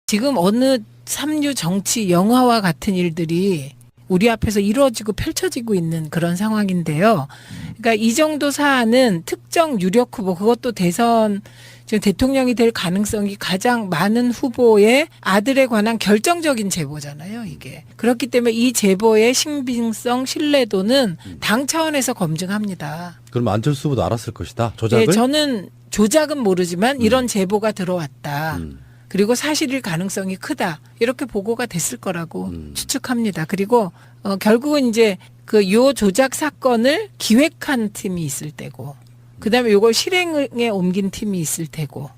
지금 어느 삼류 정치 영화와 같은 일들이 우리 앞에서 이루어지고 펼쳐지고 있는 그런 상황인데요. 그러니까 이 정도 사안은 특정 유력 후보, 그것도 대선 지금 대통령이 될 가능성이 가장 많은 후보의 아들에 관한 결정적인 제보잖아요, 이게. 그렇기 때문에 이 제보의 신빙성, 신뢰도는 당 차원에서 검증합니다. 그럼 안철수 후보도 알았을 것이다. 조작을? 네, 저는 조작은 모르지만 이런 제보가 들어왔다. 그리고 사실일 가능성이 크다. 이렇게 보고가 됐을 거라고 추측합니다. 그리고 결국은 이제 그 요 조작 사건을 기획한 팀이 있을 때고, 그다음에 요걸 실행에 옮긴 팀이 있을 테고,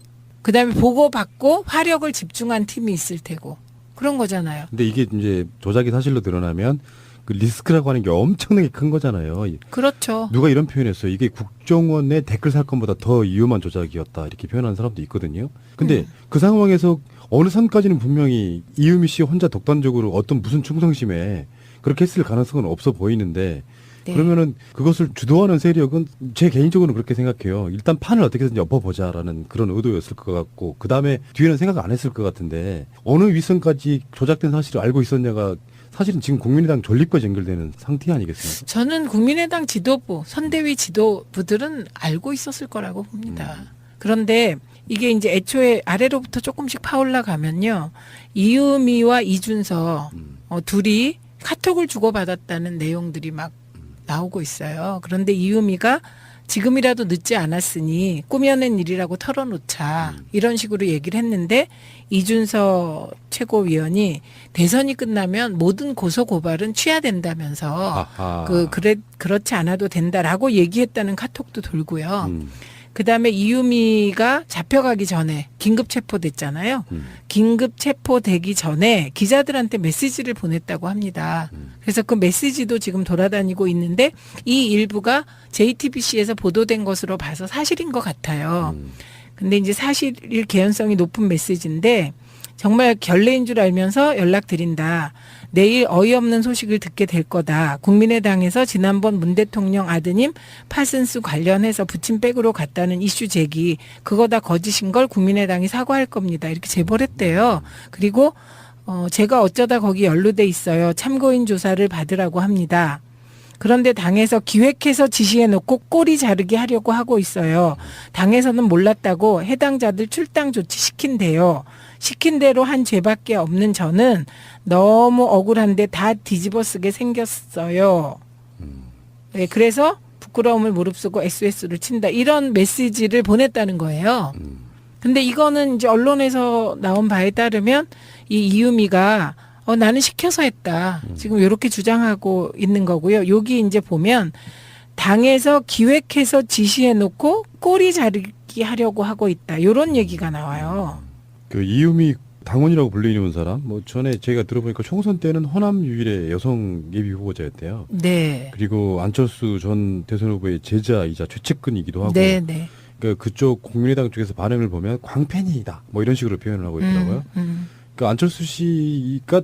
그다음에 보고받고 화력을 집중한 팀이 있을 테고, 그런 거잖아요. 근데 이게 이제 조작이 사실로 드러나면 그 리스크라고 하는 게 엄청나게 큰 거잖아요. 그렇죠. 누가 이런 표현했어요. 이게 국정원의 댓글 사건보다 더 위험한 조작이었다. 이렇게 표현하는 사람도 있거든요. 근데 그 상황에서 어느 선까지는 분명히 이유미 씨 혼자 독단적으로 어떤 무슨 충성심에 그렇게 했을 가능성은 없어 보이는데, 네. 그러면은 그것을 주도하는 세력은 제 개인적으로는 그렇게 생각해요. 일단 판을 어떻게든지 엎어보자라는 그런 의도였을 것 같고, 그 다음에 뒤에는 생각 안 했을 것 같은데, 어느 윗선까지 조작된 사실을 알고 있었냐가 사실은 지금 국민의당 존립과 연결되는 상태 아니겠습니까? 저는 국민의당 지도부, 선대위 지도부들은 알고 있었을 거라고 봅니다. 그런데 이게 이제 애초에 아래로부터 조금씩 파올라 가면요. 이유미와 이준석 둘이 카톡을 주고받았다는 내용들이 막 나오고 있어요. 그런데 이유미가 지금이라도 늦지 않았으니 꾸며낸 일이라고 털어놓자, 이런 식으로 얘기를 했는데, 이준석 최고위원이 대선이 끝나면 모든 고소 고발은 취하된다면서 아하. 그렇지 않아도 된다라고 얘기했다는 카톡도 돌고요. 그다음에 이유미가 잡혀가기 전에 긴급 체포됐잖아요. 긴급 체포되기 전에 기자들한테 메시지를 보냈다고 합니다. 그래서 그 메시지도 지금 돌아다니고 있는데, 이 일부가 JTBC에서 보도된 것으로 봐서 사실인 것 같아요. 근데 이제 사실일 개연성이 높은 메시지인데, 정말 결례인 줄 알면서 연락드린다. 내일 어이없는 소식을 듣게 될 거다. 국민의당에서 지난번 문 대통령 아드님 파슨스 관련해서 부침백으로 갔다는 이슈 제기, 그거 다 거짓인 걸 국민의당이 사과할 겁니다. 이렇게 제보를 했대요. 그리고 제가 어쩌다 거기 연루돼 있어요. 참고인 조사를 받으라고 합니다. 그런데 당에서 기획해서 지시해놓고 꼬리 자르게 하려고 하고 있어요. 당에서는 몰랐다고 해당자들 출당 조치 시킨대요. 시킨 대로 한 죄밖에 없는 저는 너무 억울한데 다 뒤집어 쓰게 생겼어요. 네, 그래서 부끄러움을 무릅쓰고 SOS를 친다. 이런 메시지를 보냈다는 거예요. 근데 이거는 이제 언론에서 나온 바에 따르면 이 이유미가 나는 시켜서 했다. 지금 이렇게 주장하고 있는 거고요. 여기 이제 보면 당에서 기획해서 지시해놓고 꼬리 자르기 하려고 하고 있다. 이런 얘기가 나와요. 그 이유미 당원이라고 불리는 사람, 뭐 전에 제가 들어보니까 총선 때는 호남 유일의 여성 예비 후보자였대요. 네. 그리고 안철수 전 대선 후보의 제자이자 최측근이기도 하고. 네, 네. 그러니까 그쪽 국민의당 쪽에서 반응을 보면 광팬이다, 뭐 이런 식으로 표현을 하고 있더라고요. 그러니까 안철수 씨가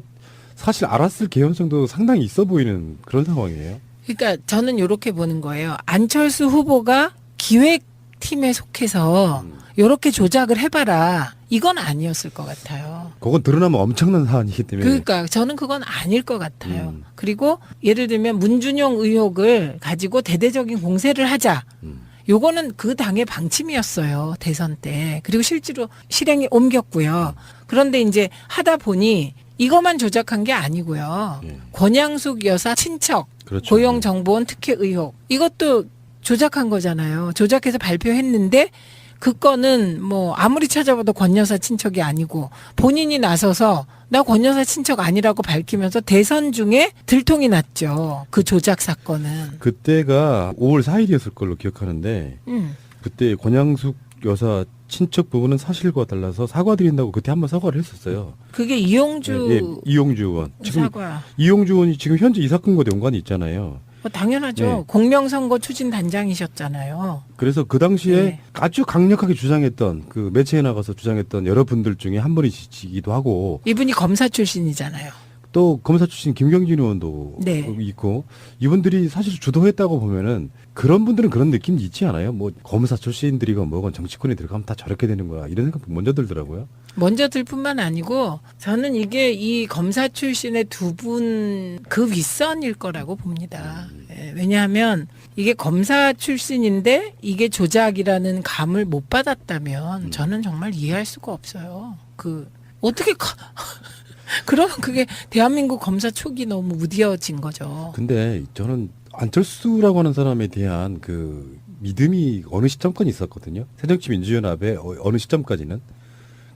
사실 알았을 개연성도 상당히 있어 보이는 그런 상황이에요. 그러니까 저는 이렇게 보는 거예요. 안철수 후보가 기획팀에 속해서 이렇게 조작을 해봐라, 이건 아니었을 것 같아요. 그건 드러나면 엄청난 사안이기 때문에. 그러니까 저는 그건 아닐 것 같아요. 그리고 예를 들면 문준용 의혹을 가지고 대대적인 공세를 하자. 요거는 그 당의 방침이었어요, 대선 때. 그리고 실제로 실행에 옮겼고요. 그런데 이제 하다 보니 이것만 조작한 게 아니고요. 권양숙 여사 친척, 그렇죠. 고용정보원 특혜 의혹, 이것도 조작한 거잖아요. 조작해서 발표했는데 그 건은 뭐 아무리 찾아봐도 권 여사 친척이 아니고, 본인이 나서서 나 권 여사 친척 아니라고 밝히면서 대선 중에 들통이 났죠. 그 조작 사건은. 그때가 5월 4일이었을 걸로 기억하는데, 그때 권양숙 여사 친척 부분은 사실과 달라서 사과드린다고 그때 한번 사과를 했었어요. 그게 이용주 예, 이용주 의원. 지금 사과. 이용주 의원이 지금 현재 이 사건과 연관이 있잖아요. 당연하죠. 네. 공명선거 추진 단장이셨잖아요. 그래서 그 당시에 네. 아주 강력하게 주장했던, 그 매체에 나가서 주장했던 여러분들 중에 한 분이시기도 하고, 이분이 검사 출신이잖아요. 또 검사 출신 김경진 의원도 네. 있고 이분들이 사실 주도했다고 보면은 그런 분들은 그런 느낌이 있지 않아요? 뭐 검사 출신들이건 뭐건 정치권에 들어가면 다 저렇게 되는 거야 이런 생각 먼저 들더라고요. 먼저 들 뿐만 아니고 저는 이게 이 검사 출신의 두 분 그 윗선일 거라고 봅니다. 예, 왜냐하면 이게 검사 출신인데 이게 조작이라는 감을 못 받았다면 저는 정말 이해할 수가 없어요. 어떻게 그러면 그게 대한민국 검사 촉이 너무 무뎌진 거죠. 근데 저는 안철수라고 하는 사람에 대한 그 믿음이 어느 시점까지 있었거든요. 새정치민주연합의 어느 시점까지는.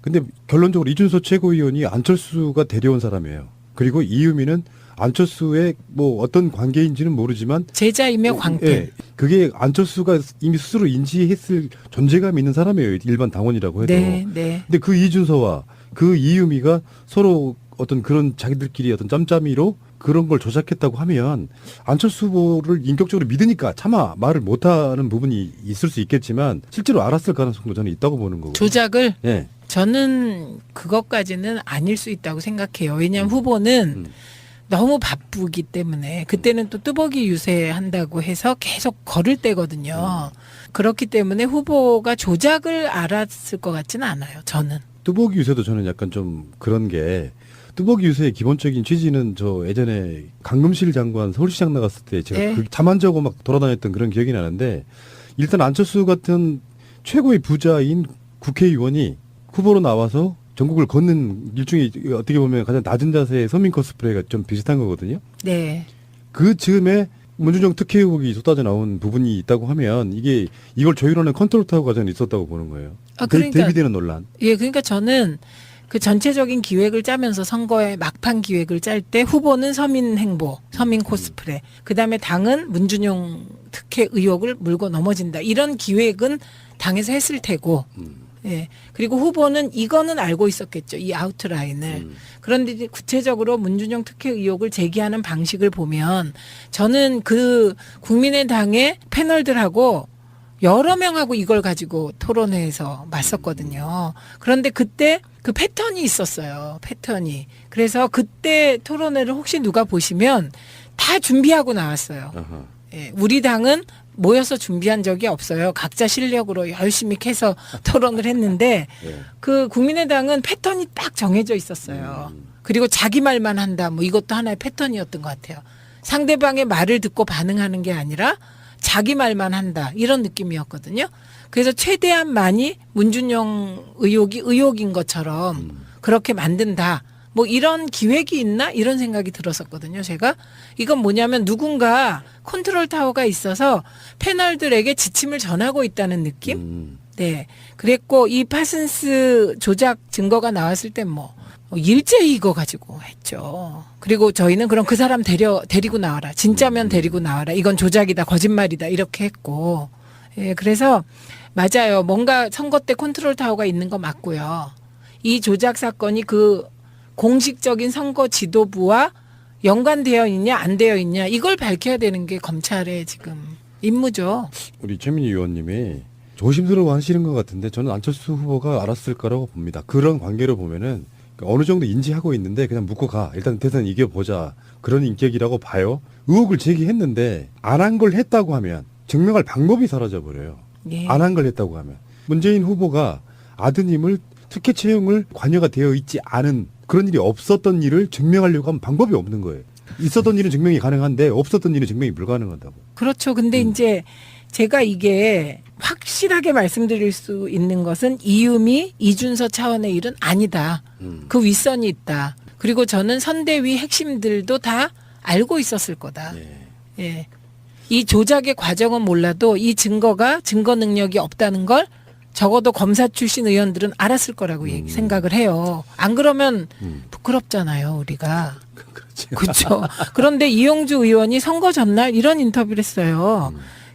근데 결론적으로 이준석 최고위원이 안철수가 데려온 사람이에요. 그리고 이유미는 안철수의 뭐 어떤 관계인지는 모르지만 제자이며 광팬. 예, 그게 안철수가 이미 스스로 인지했을 존재감이 있는 사람이에요. 일반 당원이라고 해도. 네, 네. 근데 그 이준서와 그 이유미가 서로 어떤 그런 자기들끼리 어떤 짬짬이로 그런 걸 조작했다고 하면 안철수 후보를 인격적으로 믿으니까 차마 말을 못하는 부분이 있을 수 있겠지만 실제로 알았을 가능성도 저는 있다고 보는 거고. 조작을 예. 저는 그것까지는 아닐 수 있다고 생각해요. 왜냐하면 후보는 너무 바쁘기 때문에 그때는 또 뚜벅이 유세한다고 해서 계속 걸을 때거든요. 그렇기 때문에 후보가 조작을 알았을 것 같지는 않아요. 저는. 뚜벅이 유세도 저는 약간 좀 그런 게 뚜벅이 유세의 기본적인 취지는 저 예전에 강금실 장관 서울시장 나갔을 때 제가 네. 그 잠안자고 막 돌아다녔던 그런 기억이 나는데 일단 안철수 같은 최고의 부자인 국회의원이 후보로 나와서 전국을 걷는 일종의 어떻게 보면 가장 낮은 자세의 서민 코스프레가 좀 비슷한 거거든요. 네. 그 즈음에 문준영 특혜 의혹이 쏟아져 나온 부분이 있다고 하면 이걸 조율하는 컨트롤 타워가 저는 있었다고 보는 거예요. 그러니까 대비되는 논란. 예, 그러니까 저는 그 전체적인 기획을 짜면서 선거의 막판 기획을 짤 때 후보는 서민 행보, 서민 코스프레, 그다음에 당은 문준용 특혜 의혹을 물고 넘어진다. 이런 기획은 당에서 했을 테고. 예. 그리고 후보는 이거는 알고 있었겠죠. 이 아웃라인을. 그런데 이제 구체적으로 문준용 특혜 의혹을 제기하는 방식을 보면 저는 그 국민의당의 패널들하고 여러 명하고 이걸 가지고 토론회에서 맞섰거든요. 그런데 그때 그 패턴이 있었어요. 패턴이. 그래서 그때 토론회를 혹시 누가 보시면 다 준비하고 나왔어요. 아하. 예, 우리 당은 모여서 준비한 적이 없어요. 각자 실력으로 열심히 캐서 토론을 했는데 예. 그 국민의당은 패턴이 딱 정해져 있었어요. 그리고 자기 말만 한다. 뭐 이것도 하나의 패턴이었던 것 같아요. 상대방의 말을 듣고 반응하는 게 아니라 자기 말만 한다. 이런 느낌이었거든요. 그래서 최대한 많이 문준용 의혹이 의혹인 것처럼 그렇게 만든다. 뭐 이런 기획이 있나? 이런 생각이 들었었거든요. 제가. 이건 뭐냐면 누군가 컨트롤 타워가 있어서 패널들에게 지침을 전하고 있다는 느낌? 네. 그랬고 이 파슨스 조작 증거가 나왔을 땐 뭐 일제히 이거 가지고 했죠. 그리고 저희는 그럼 그 사람 데리고 나와라. 진짜면 데리고 나와라. 이건 조작이다. 거짓말이다. 이렇게 했고. 예, 그래서 맞아요. 뭔가 선거 때 컨트롤 타워가 있는 거 맞고요. 이 조작 사건이 그 공식적인 선거 지도부와 연관되어 있냐 안 되어 있냐 이걸 밝혀야 되는 게 검찰의 지금 임무죠. 우리 최민희 의원님이 조심스러워 하시는 것 같은데 저는 안철수 후보가 알았을 거라고 봅니다. 그런 관계로 보면은 어느 정도 인지하고 있는데 그냥 묻고 가. 일단 대선 이겨보자. 그런 인격이라고 봐요. 의혹을 제기했는데 안 한 걸 했다고 하면 증명할 방법이 사라져버려요. 예. 안 한 걸 했다고 하면. 문재인 후보가 아드님을 특혜 채용을 관여가 되어 있지 않은 그런 일이 없었던 일을 증명하려고 하면 방법이 없는 거예요. 있었던 일은 증명이 가능한데 없었던 일은 증명이 불가능하다고. 그렇죠. 근데 이제 제가 이게 확실하게 말씀드릴 수 있는 것은 이유미, 이준서 차원의 일은 아니다. 그 윗선이 있다. 그리고 저는 선대위 핵심들도 다 알고 있었을 거다. 예. 예. 이 조작의 과정은 몰라도 이 증거가 증거 능력이 없다는 걸 적어도 검사 출신 의원들은 알았을 거라고 생각을 해요. 안 그러면 부끄럽잖아요, 우리가. 그렇지. 그렇죠. 그런데 이용주 의원이 선거 전날 이런 인터뷰를 했어요.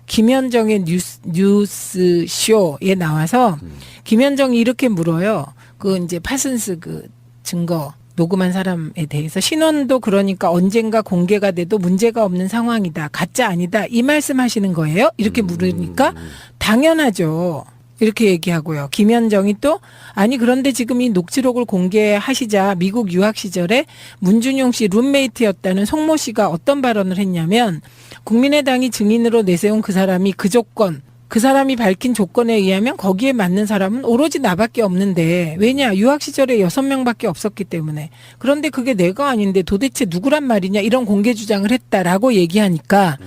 김현정의 뉴스쇼에 나와서 김현정이 이렇게 물어요. 그 이제 파슨스 그 증거 녹음한 사람에 대해서 신원도 그러니까 언젠가 공개가 돼도 문제가 없는 상황이다. 가짜 아니다. 이 말씀하시는 거예요? 이렇게 물으니까 당연하죠. 이렇게 얘기하고요. 김현정이 또 아니 그런데 지금 이 녹취록을 공개하시자 미국 유학 시절에 문준용 씨 룸메이트였다는 송모 씨가 어떤 발언을 했냐면 국민의당이 증인으로 내세운 그 사람이 그 조건 그 사람이 밝힌 조건에 의하면 거기에 맞는 사람은 오로지 나밖에 없는데 왜냐 유학 시절에 6명밖에 없었기 때문에 그런데 그게 내가 아닌데 도대체 누구란 말이냐 이런 공개 주장을 했다라고 얘기하니까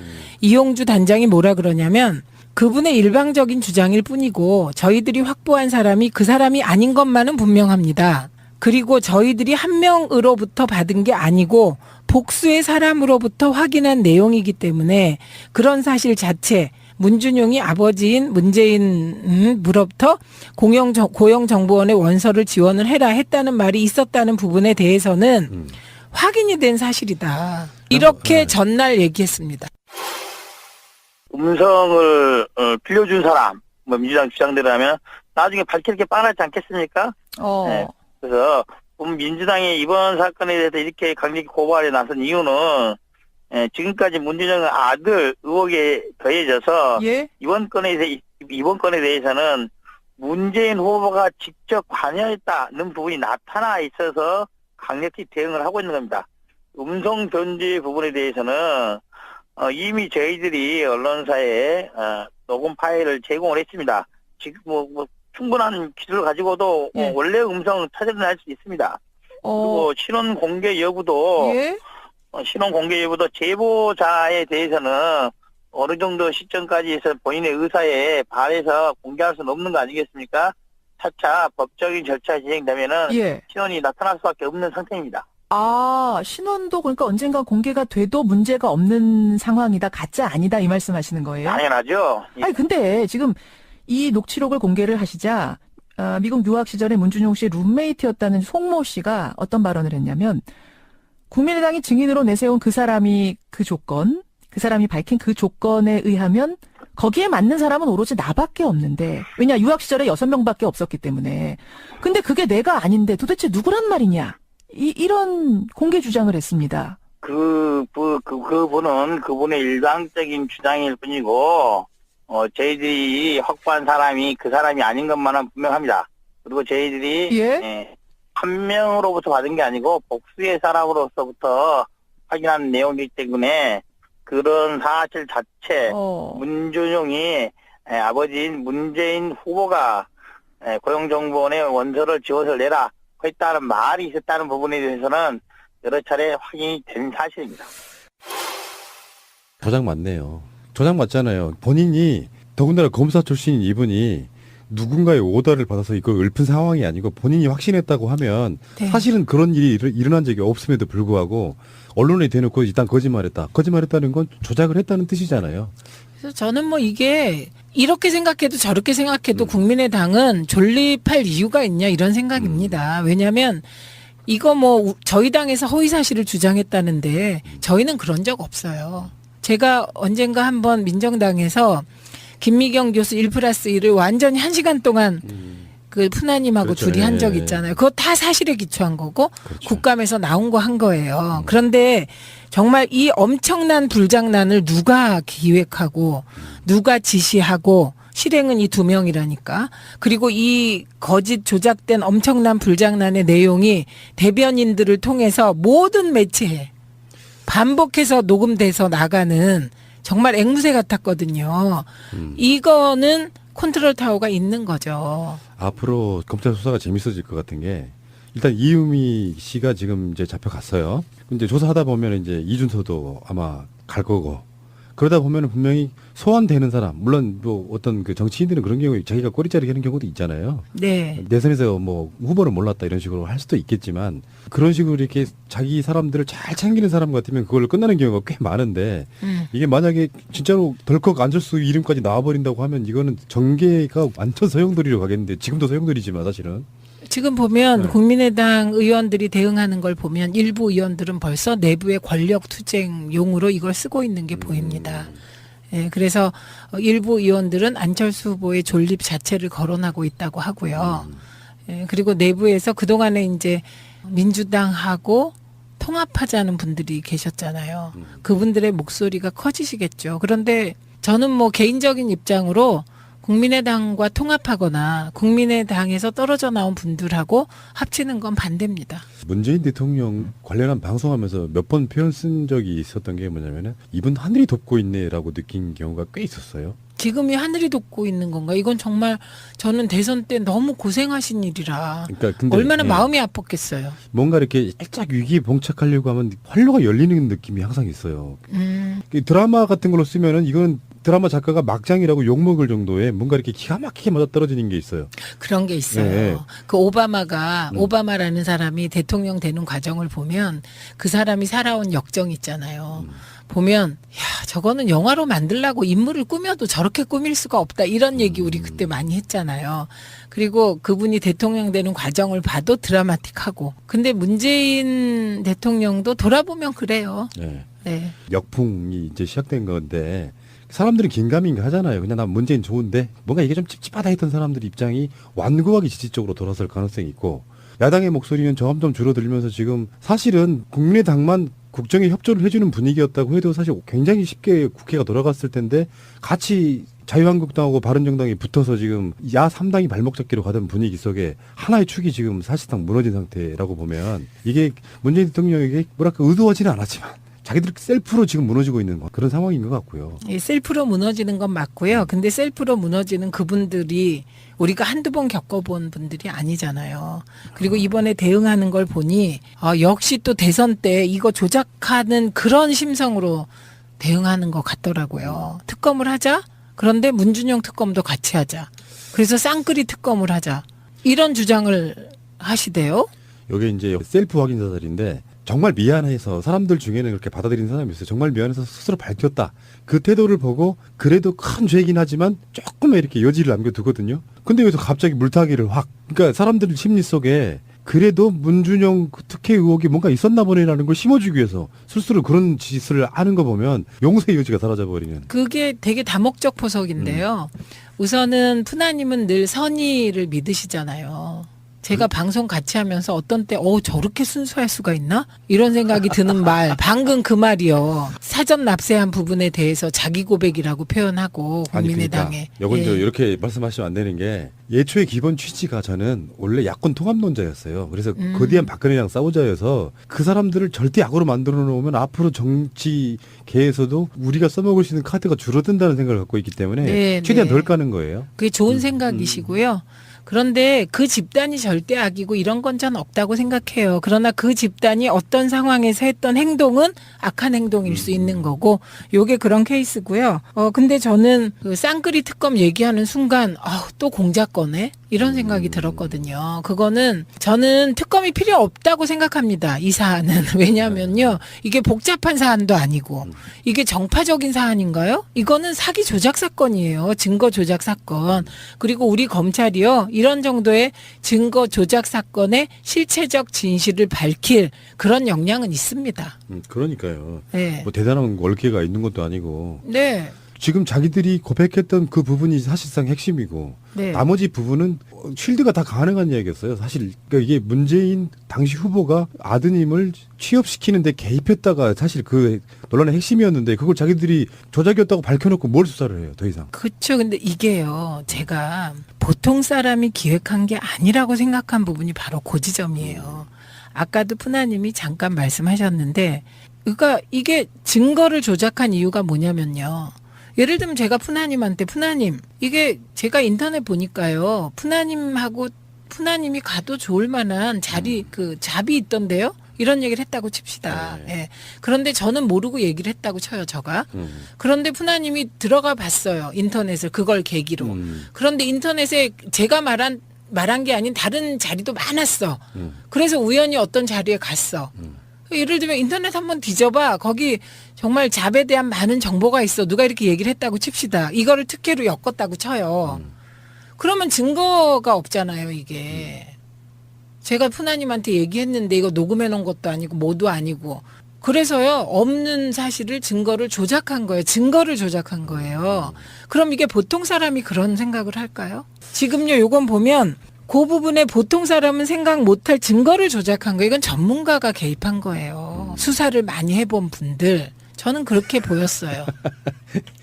이용주 단장이 뭐라 그러냐면 그분의 일방적인 주장일 뿐이고 저희들이 확보한 사람이 그 사람이 아닌 것만은 분명합니다. 그리고 저희들이 한 명으로부터 받은 게 아니고 복수의 사람으로부터 확인한 내용이기 때문에 그런 사실 자체 문준용이 아버지인 문재인으로부터 고용정보원에 원서를 지원을 해라 했다는 말이 있었다는 부분에 대해서는 확인이 된 사실이다. 이렇게 전날 얘기했습니다. 음성을 빌려준 사람, 뭐 민주당 주장대로라면 나중에 밝힐 게 뻔하지 않겠습니까? 네. 그래서 민주당이 이번 사건에 대해서 이렇게 강력히 고발에 나선 이유는 지금까지 문준영 아들 의혹에 더해져서 예? 이번 건에 대해서는 문재인 후보가 직접 관여했다는 부분이 나타나 있어서 강력히 대응을 하고 있는 겁니다. 음성 변제 부분에 대해서는 이미 저희들이 언론사에 녹음 파일을 제공을 했습니다. 지금 뭐 충분한 기술을 가지고도 예. 원래 음성 찾아낼 수 있습니다. 그리고 신원 공개 여부도 예? 신원 공개 여부도 제보자에 대해서는 어느 정도 시점까지 해서 본인의 의사에 반해서 공개할 수는 없는 거 아니겠습니까? 차차 법적인 절차 진행되면은 예. 신원이 나타날 수밖에 없는 상태입니다. 아, 신원도 그러니까 언젠가 공개가 돼도 문제가 없는 상황이다. 가짜 아니다. 이 말씀하시는 거예요? 당연하죠. 아니 근데 지금 이 녹취록을 공개를 하시자 미국 유학 시절에 문준용 씨의 룸메이트였다는 송모 씨가 어떤 발언을 했냐면 국민의당이 증인으로 내세운 그 사람이 그 조건, 그 사람이 밝힌 그 조건에 의하면 거기에 맞는 사람은 오로지 나밖에 없는데 왜냐 유학 시절에 6명밖에 없었기 때문에 근데 그게 내가 아닌데 도대체 누구란 말이냐 이런 공개 주장을 했습니다. 그분은 그분의 일방적인 주장일 뿐이고 저희들이 확보한 사람이 그 사람이 아닌 것만은 분명합니다. 그리고 저희들이 한 명으로부터 받은 게 아니고 복수의 사람으로서부터 확인한 내용이기 때문에 그런 사실 자체 문준용이 아버지인 문재인 후보가 고용정보원에 원서를 지원을 내라 했다는 말이 있었다는 부분에 대해서는 여러 차례 확인이 된 사실입니다. 조작 맞네요. 조작 맞잖아요. 본인이 더군다나 검사 출신인 이분이 누군가의 오더를 받아서 이걸 읊은 상황이 아니고 본인이 확신했다고 하면 네. 사실은 그런 일이 일어난 적이 없음에도 불구하고 언론에 대놓고 일단 거짓말했다. 거짓말했다는 건 조작을 했다는 뜻이잖아요. 그래서 저는 뭐 이게 이렇게 생각해도 저렇게 생각해도 국민의당은 존립할 이유가 있냐 이런 생각입니다. 왜냐하면 이거 뭐 저희 당에서 허위사실을 주장했다는데 저희는 그런 적 없어요. 제가 언젠가 한번 민정당에서 김미경 교수 1+1을 완전히 1시간 동안 그 푸나님하고 그렇죠. 둘이 한 적 예. 있잖아요. 그거 다 사실에 기초한 거고 그렇죠. 국감에서 나온 거 한 거예요. 그런데 정말 이 엄청난 불장난을 누가 기획하고 누가 지시하고 실행은 이 2명이라니까. 그리고 이 거짓 조작된 엄청난 불장난의 내용이 대변인들을 통해서 모든 매체에 반복해서 녹음돼서 나가는 정말 앵무새 같았거든요. 이거는 컨트롤 타워가 있는 거죠. 앞으로 검찰 수사가 재밌어질 것 같은 게 일단 이유미 씨가 지금 이제 잡혀갔어요. 이제 조사하다 보면 이제 이준서도 아마 갈 거고 그러다 보면은 분명히 소환되는 사람 물론 뭐 어떤 그 정치인들은 그런 경우에 자기가 꼬리자리 하는 경우도 있잖아요. 네. 내선에서 뭐 후보를 몰랐다 이런 식으로 할 수도 있겠지만 그런 식으로 이렇게 자기 사람들을 잘 챙기는 사람 같으면 그걸로 끝나는 경우가 꽤 많은데 이게 만약에 진짜로 덜컥 안철수 이름까지 나와버린다고 하면 이거는 정계가 완전 소용돌이로 가겠는데 지금도 소용돌이지만 사실은 지금 보면 네. 국민의당 의원들이 대응하는 걸 보면 일부 의원들은 벌써 내부의 권력 투쟁용으로 이걸 쓰고 있는 게 보입니다. 예, 그래서 일부 의원들은 안철수 후보의 존립 자체를 거론하고 있다고 하고요. 예, 그리고 내부에서 그동안에 이제 민주당하고 통합하자는 분들이 계셨잖아요. 그분들의 목소리가 커지시겠죠. 그런데 저는 뭐 개인적인 입장으로 국민의당과 통합하거나 국민의당에서 떨어져 나온 분들하고 합치는 건 반대입니다. 문재인 대통령 관련한 방송하면서 몇 번 표현 쓴 적이 있었던 게 뭐냐면은 이분 하늘이 돕고 있네라고 느낀 경우가 꽤 있었어요. 지금이 하늘이 돕고 있는 건가? 이건 정말 저는 대선 때 너무 고생하신 일이라 그러니까 근데 얼마나 예, 마음이 아팠겠어요. 뭔가 이렇게 살짝 위기에 봉착하려고 하면 활로가 열리는 느낌이 항상 있어요. 그 드라마 같은 걸로 쓰면은 이건 드라마 작가가 막장이라고 욕먹을 정도의 뭔가 이렇게 기가 막히게 맞아떨어지는 게 있어요. 그런 게 있어요. 네. 그 오바마라는 사람이 대통령 되는 과정을 보면 그 사람이 살아온 역정 있잖아요. 보면 야 저거는 영화로 만들라고 인물을 꾸며도 저렇게 꾸밀 수가 없다 이런 얘기 우리 그때 많이 했잖아요. 그리고 그분이 대통령 되는 과정을 봐도 드라마틱하고 근데 문재인 대통령도 돌아보면 그래요. 네. 네. 역풍이 이제 시작된 건데 사람들은 긴가민가 하잖아요. 그냥 난 문재인 좋은데 뭔가 이게 좀 찝찝하다 했던 사람들 입장이 완고하게 지지 쪽으로 돌아설 가능성이 있고 야당의 목소리는 점점 줄어들면서 지금 사실은 국민의당만 국정에 협조를 해주는 분위기였다고 해도 사실 굉장히 쉽게 국회가 돌아갔을 텐데 같이 자유한국당하고 바른정당이 붙어서 지금 야 3당이 발목 잡기로 가던 분위기 속에 하나의 축이 지금 사실상 무너진 상태라고 보면 이게 문재인 대통령에게 뭐랄까 의도하지는 않았지만 자기들 셀프로 지금 무너지고 있는 그런 상황인 것 같고요. 이 셀프로 무너지는 건 맞고요. 근데 셀프로 무너지는 그분들이 우리가 한두 번 겪어본 분들이 아니잖아요. 그리고 이번에 대응하는 걸 보니 역시 또 대선 때 이거 조작하는 그런 심성으로 대응하는 것 같더라고요. 특검을 하자. 그런데 문준용 특검도 같이 하자. 그래서 쌍끌이 특검을 하자. 이런 주장을 하시대요. 이게 이제 셀프 확인 사살인데 정말 미안해서 사람들 중에는 그렇게 받아들이는 사람이 있어요. 정말 미안해서 스스로 밝혔다. 그 태도를 보고 그래도 큰 죄이긴 하지만 조금의 이렇게 여지를 남겨두거든요. 근데 여기서 갑자기 물타기를 확. 그러니까 사람들 심리 속에 그래도 문준용 특혜 의혹이 뭔가 있었나 보네라는 걸 심어주기 위해서 스스로 그런 짓을 하는 거 보면 용서의 여지가 사라져버리는. 그게 되게 다목적 포석인데요. 우선은 푸나님은 늘 선의를 믿으시잖아요. 제가 방송 같이 하면서 어떤 때 저렇게 순수할 수가 있나? 이런 생각이 드는 말. 방금 그 말이요. 사전 납세한 부분에 대해서 자기 고백이라고 표현하고 국민의당에. 이건 저 예. 이렇게 말씀하시면 안 되는 게 예초의 기본 취지가 저는 원래 야권 통합론자였어요. 그래서 거대한 박근혜랑 싸우자여서 그 사람들을 절대 약으로 만들어 놓으면 앞으로 정치계에서도 우리가 써먹을 수 있는 카드가 줄어든다는 생각을 갖고 있기 때문에 네, 최대한 네. 덜 까는 거예요. 그게 좋은 생각이시고요. 그런데 그 집단이 절대 악이고 이런 건 전 없다고 생각해요. 그러나 그 집단이 어떤 상황에서 했던 행동은 악한 행동일 수 있는 거고 요게 그런 케이스고요. 근데 저는 그 쌍끌이 특검 얘기하는 순간 또 공작거네? 이런 생각이 들었거든요. 그거는 저는 특검이 필요 없다고 생각합니다. 이 사안은. 왜냐면요. 이게 복잡한 사안도 아니고 이게 정파적인 사안인가요? 이거는 사기 조작 사건이에요. 증거 조작 사건. 그리고 우리 검찰이요. 이런 정도의 증거 조작 사건의 실체적 진실을 밝힐 그런 역량은 있습니다. 그러니까요. 네. 뭐 대단한 월계가 있는 것도 아니고 네. 지금 자기들이 고백했던 그 부분이 사실상 핵심이고 네. 나머지 부분은 쉴드가 다 가능한 이야기였어요. 사실 그러니까 이게 문재인 당시 후보가 아드님을 취업시키는데 개입했다가 사실 그 논란의 핵심이었는데 그걸 자기들이 조작이었다고 밝혀놓고 뭘 수사를 해요. 더 이상. 그렇죠. 근데 이게요. 제가 보통 사람이 기획한 게 아니라고 생각한 부분이 바로 그 지점이에요. 아까도 푸나님이 잠깐 말씀하셨는데 그러니까 이게 증거를 조작한 이유가 뭐냐면요. 예를 들면 제가 푸나님한테 푸나님 이게 제가 인터넷 보니까요. 푸나님이 가도 좋을 만한 자리 그 잡이 있던데요. 이런 얘기를 했다고 칩시다. 네. 예. 그런데 저는 모르고 얘기를 했다고 쳐요, 저가. 그런데 푸나님이 들어가 봤어요. 인터넷을 그걸 계기로. 그런데 인터넷에 제가 말한 게 아닌 다른 자리도 많았어. 그래서 우연히 어떤 자리에 갔어. 예를 들면 인터넷 한번 뒤져봐. 거기 정말 잡에 대한 많은 정보가 있어. 누가 이렇게 얘기를 했다고 칩시다. 이거를 특혜로 엮었다고 쳐요. 그러면 증거가 없잖아요, 이게. 제가 푸나님한테 얘기했는데 이거 녹음해 놓은 것도 아니고 뭐도 아니고. 그래서요, 없는 사실을 증거를 조작한 거예요. 증거를 조작한 거예요. 그럼 이게 보통 사람이 그런 생각을 할까요? 지금요, 요건 보면 그 부분에 보통 사람은 생각 못할 증거를 조작한 거예요. 이건 전문가가 개입한 거예요. 수사를 많이 해본 분들. 저는 그렇게 보였어요.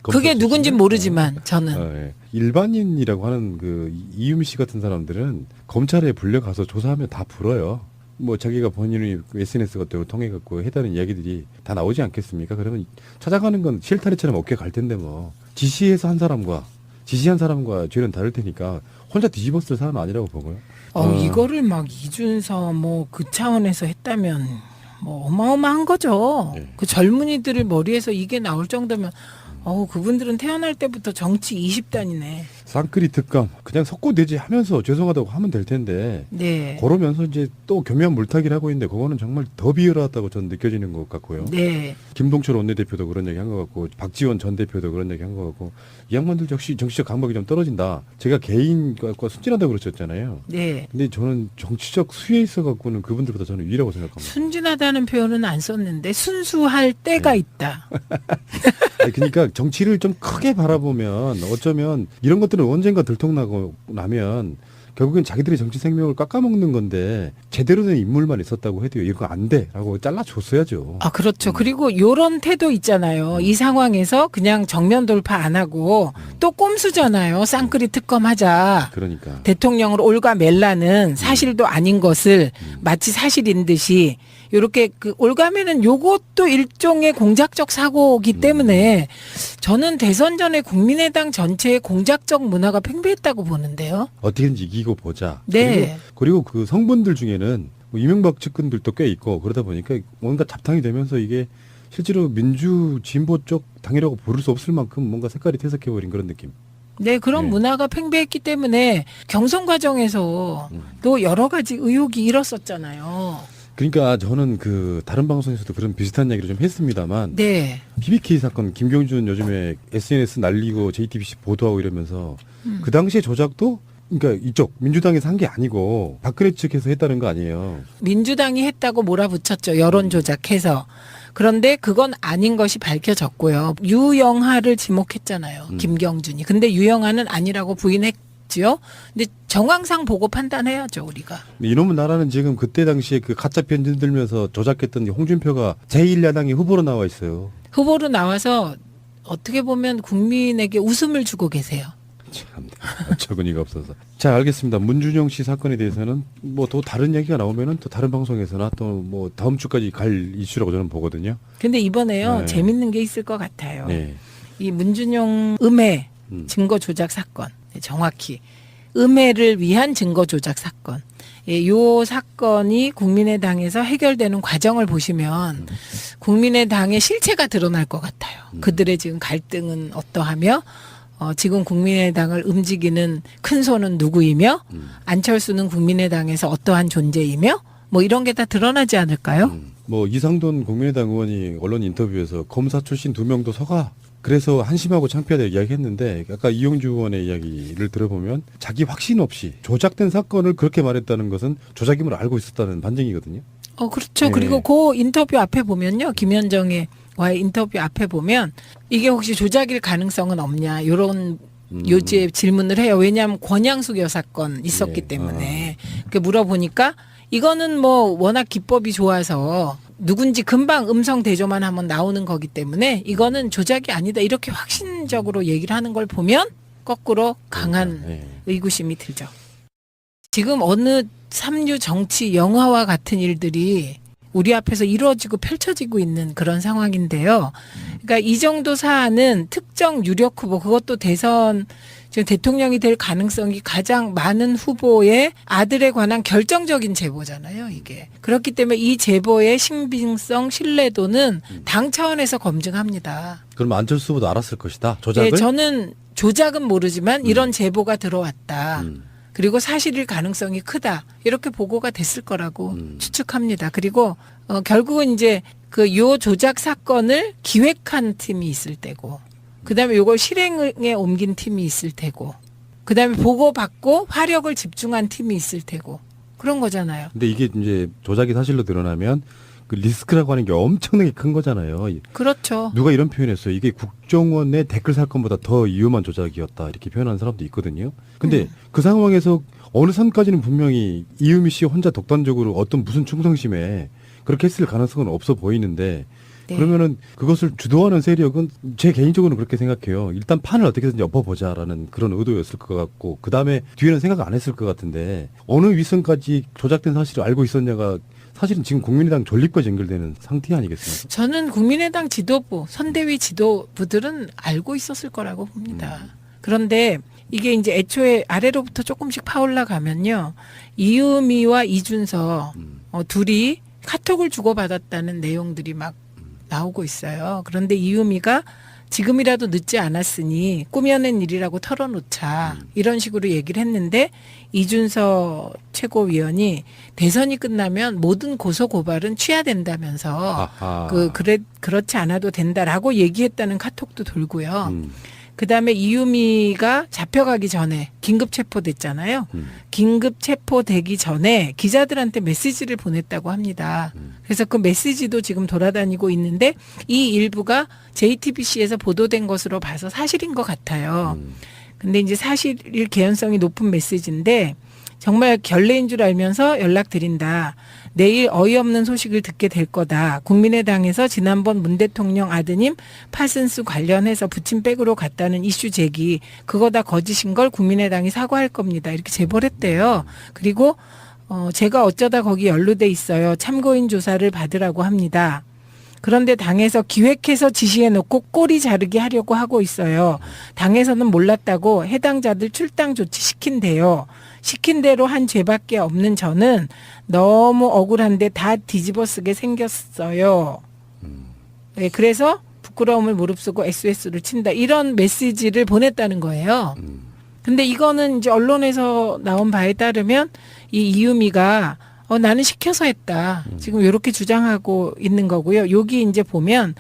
그게 누군진 모르지만 저는. 예. 일반인이라고 하는 그 이유미 씨 같은 사람들은 검찰에 불려가서 조사하면 다 불어요. 뭐 자기가 본인이 SNS 같은 걸 통해 갖고 해다는 이야기들이 다 나오지 않겠습니까? 그러면 찾아가는 건 실타래처럼 어깨 갈 텐데 뭐 지시해서 한 사람과 지시한 사람과 죄는 다를 테니까 혼자 뒤집었을 사안은 아니라고 보고요. 이거를 막 이준서 뭐 그 차원에서 했다면 뭐 어마어마한 거죠. 네. 그 젊은이들을 머리에서 이게 나올 정도면 그분들은 태어날 때부터 정치 20단이네. 쌍끌이 특감 그냥 석고대지 하면서 죄송하다고 하면 될 텐데 네. 그러면서 이제 또 교묘한 물타기를 하고 있는데 그거는 정말 더 비열하다고 저는 느껴지는 것 같고요. 네. 김동철 원내대표도 그런 얘기 한 것 같고 박지원 전 대표도 그런 얘기 한 것 같고 이 양반들 역시 정치적 감각이 좀 떨어진다. 제가 개인과 순진하다고 그러셨잖아요. 네. 근데 저는 정치적 수에 있어 갖고는 그분들보다 저는 위라고 생각합니다. 순진하다는 표현은 안 썼는데 순수할 때가 네. 있다. 아니, 그러니까 정치를 좀 크게 바라보면 어쩌면 이런 것들은 언젠가 들통나고 나면 결국엔 자기들의 정치 생명을 깎아먹는 건데 제대로 된 인물만 있었다고 해도 이거 안 돼라고 잘라줬어야죠. 아, 그렇죠. 그리고 요런 태도 있잖아요. 이 상황에서 그냥 정면 돌파 안 하고 또 꼼수잖아요. 쌍끌이 특검하자. 그러니까. 대통령을 올가매라는 사실도 아닌 것을 마치 사실인 듯이 요렇게 그 올가매는 요것도 일종의 공작적 사고이기 때문에 저는 대선 전에 국민의당 전체의 공작적 문화가 팽배했다고 보는데요. 어떻게든지 이기고 보자. 네. 그리고 그 성분들 중에는 뭐 이명박 측근들도 꽤 있고 그러다 보니까 뭔가 잡탕이 되면서 이게 실제로 민주 진보 쪽 당이라고 부를 수 없을 만큼 뭔가 색깔이 퇴색해버린 그런 느낌. 네, 그런 네. 문화가 팽배했기 때문에 경선 과정에서 또 여러 가지 의혹이 일었었잖아요. 그러니까 저는 그 다른 방송에서도 그런 비슷한 얘기를 좀 했습니다만 네. BBK 사건 김경준 요즘에 SNS 날리고 JTBC 보도하고 이러면서 그 당시에 조작도 그러니까 이쪽 민주당에서 한 게 아니고 박근혜 측에서 했다는 거 아니에요. 민주당이 했다고 몰아붙였죠. 여론 조작해서. 그런데 그건 아닌 것이 밝혀졌고요. 유영하를 지목했잖아요. 김경준이. 근데 유영하는 아니라고 부인했지요. 근데 정황상 보고 판단해야죠, 우리가. 이놈의 나라는 지금 그때 당시에 그 가짜 편지 들면서 조작했던 홍준표가 제1야당의 후보로 나와 있어요. 후보로 나와서 어떻게 보면 국민에게 웃음을 주고 계세요. 참 어처구니가 없어서. 자, 알겠습니다. 문준용 씨 사건에 대해서는 뭐 또 다른 얘기가 나오면은 또 다른 방송에서나 또 뭐 다음 주까지 갈 이슈라고 저는 보거든요. 근데 이번에요, 네. 재밌는 게 있을 것 같아요. 네. 이 문준용 음해 증거 조작 사건, 정확히 음해를 위한 증거 조작 사건. 이 사건이 국민의당에서 해결되는 과정을 보시면 국민의당의 실체가 드러날 것 같아요. 그들의 지금 갈등은 어떠하며 지금 국민의당을 움직이는 큰 손은 누구이며 안철수는 국민의당에서 어떠한 존재이며 뭐 이런 게 다 드러나지 않을까요? 뭐 이상돈 국민의당 의원이 언론 인터뷰에서 검사 출신 2명도 서가 그래서 한심하고 창피하다 이야기했는데 아까 이용주 의원의 이야기를 들어보면 자기 확신 없이 조작된 사건을 그렇게 말했다는 것은 조작임을 알고 있었다는 반증이거든요. 그렇죠. 네. 그리고 그 인터뷰 앞에 보면요. 김현정의 와의 인터뷰 앞에 보면 이게 혹시 조작일 가능성은 없냐 이런 요지의 질문을 해요. 왜냐하면 권양숙 여사 건 있었기 네. 때문에 그 물어보니까 이거는 뭐 워낙 기법이 좋아서 누군지 금방 음성 대조만 하면 나오는 거기 때문에 이거는 조작이 아니다 이렇게 확신적으로 얘기를 하는 걸 보면 거꾸로 강한 네. 의구심이 들죠. 지금 어느 삼류 정치 영화와 같은 일들이 우리 앞에서 이루어지고 펼쳐지고 있는 그런 상황인데요. 그러니까 이 정도 사안은 특정 유력 후보, 그것도 대선 지금 대통령이 될 가능성이 가장 많은 후보의 아들에 관한 결정적인 제보잖아요, 이게. 그렇기 때문에 이 제보의 신빙성, 신뢰도는 당 차원에서 검증합니다. 그럼 안철수 후보도 알았을 것이다. 조작을? 네, 저는 조작은 모르지만 이런 제보가 들어왔다. 그리고 사실일 가능성이 크다. 이렇게 보고가 됐을 거라고 추측합니다. 그리고 결국은 이제 그 요 조작 사건을 기획한 팀이 있을 때고, 그다음에 요걸 실행에 옮긴 팀이 있을 테고, 그다음에 보고받고 화력을 집중한 팀이 있을 테고 그런 거잖아요. 근데 이게 이제 조작이 사실로 드러나면 그 리스크라고 하는 게 엄청나게 큰 거잖아요. 그렇죠. 누가 이런 표현했어요. 이게 국정원의 댓글 사건보다 더 위험한 조작이었다. 이렇게 표현하는 사람도 있거든요. 근데 그 상황에서 어느 선까지는 분명히 이유미 씨 혼자 독단적으로 어떤 무슨 충성심에 그렇게 했을 가능성은 없어 보이는데 네. 그러면은 그것을 주도하는 세력은 제 개인적으로는 그렇게 생각해요. 일단 판을 어떻게든지 엎어보자라는 그런 의도였을 것 같고 그 다음에 뒤에는 생각 안 했을 것 같은데 어느 위선까지 조작된 사실을 알고 있었냐가 사실은 지금 국민의당 존립과 연결되는 상태 아니겠습니까? 저는 국민의당 지도부, 선대위 지도부들은 알고 있었을 거라고 봅니다. 그런데 이게 이제 애초에 아래로부터 조금씩 파올라 가면요. 이유미와 이준서 둘이 카톡을 주고받았다는 내용들이 막 나오고 있어요. 그런데 이유미가 지금이라도 늦지 않았으니 꾸며낸 일이라고 털어놓자 이런 식으로 얘기를 했는데 이준서 최고위원이 대선이 끝나면 모든 고소 고발은 취하된다면서 아하. 그렇지 않아도 된다라고 얘기했다는 카톡도 돌고요. 그다음에 이유미가 잡혀가기 전에 긴급 체포됐잖아요. 긴급 체포되기 전에 기자들한테 메시지를 보냈다고 합니다. 그래서 그 메시지도 지금 돌아다니고 있는데 이 일부가 JTBC에서 보도된 것으로 봐서 사실인 것 같아요. 근데 이제 사실일 개연성이 높은 메시지인데 정말 결례인 줄 알면서 연락드린다. 내일 어이없는 소식을 듣게 될 거다. 국민의당에서 지난번 문 대통령 아드님 파슨스 관련해서 부침백으로 갔다는 이슈 제기 그거 다 거짓인 걸 국민의당이 사과할 겁니다. 이렇게 제보를 했대요. 그리고 제가 어쩌다 거기 연루돼 있어요. 참고인 조사를 받으라고 합니다. 그런데 당에서 기획해서 지시해놓고 꼬리 자르기 하려고 하고 있어요. 당에서는 몰랐다고 해당자들 출당 조치 시킨대요. 시킨 대로 한 죄밖에 없는 저는 너무 억울한데 다 뒤집어 쓰게 생겼어요. 네, 그래서 부끄러움을 무릅쓰고 SOS를 친다. 이런 메시지를 보냈다는 거예요. 근데 이거는 이제 언론에서 나온 바에 따르면 이 이유미가 나는 시켜서 했다. 지금 이렇게 주장하고 있는 거고요. 여기 이제 보면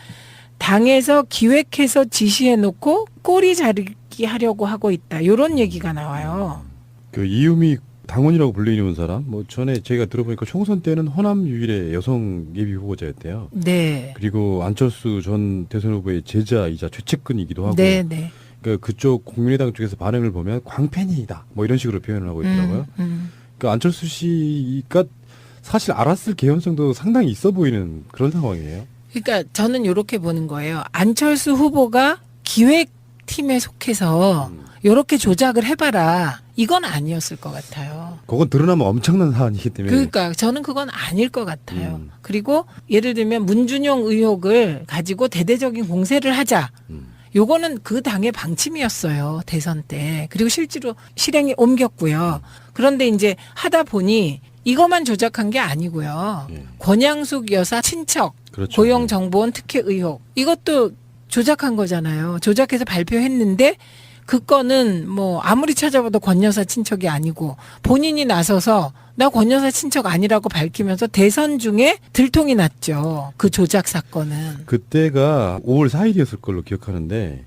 당에서 기획해서 지시해놓고 꼬리 자르기 하려고 하고 있다. 이런 얘기가 나와요. 그 이유미 당원이라고 불리는 사람, 뭐 전에 제가 들어보니까 총선 때는 호남 유일의 여성 예비 후보자였대요. 네. 그리고 안철수 전 대선 후보의 제자이자 최측근이기도 하고. 네, 네. 그쪽 국민의당 쪽에서 반응을 보면 광팬이다. 뭐 이런 식으로 표현을 하고 있더라고요. 그 안철수 씨가 사실 알았을 개연성도 상당히 있어 보이는 그런 상황이에요. 그러니까 저는 이렇게 보는 거예요. 안철수 후보가 기획팀에 속해서 이렇게 조작을 해봐라. 이건 아니었을 것 같아요. 그건 드러나면 엄청난 사안이기 때문에. 그러니까 저는 그건 아닐 것 같아요. 그리고 예를 들면 문준용 의혹을 가지고 대대적인 공세를 하자. 요거는 그 당의 방침이었어요. 대선 때. 그리고 실제로 실행에 옮겼고요. 그런데 이제 하다 보니 이것만 조작한 게 아니고요. 권양숙 여사 친척, 그렇죠. 고용정보원 특혜 의혹. 이것도 조작한 거잖아요. 조작해서 발표했는데 그 건은 뭐 아무리 찾아봐도 권 여사 친척이 아니고 본인이 나서서 나 권 여사 친척 아니라고 밝히면서 대선 중에 들통이 났죠. 그 조작 사건은. 그때가 5월 4일이었을 걸로 기억하는데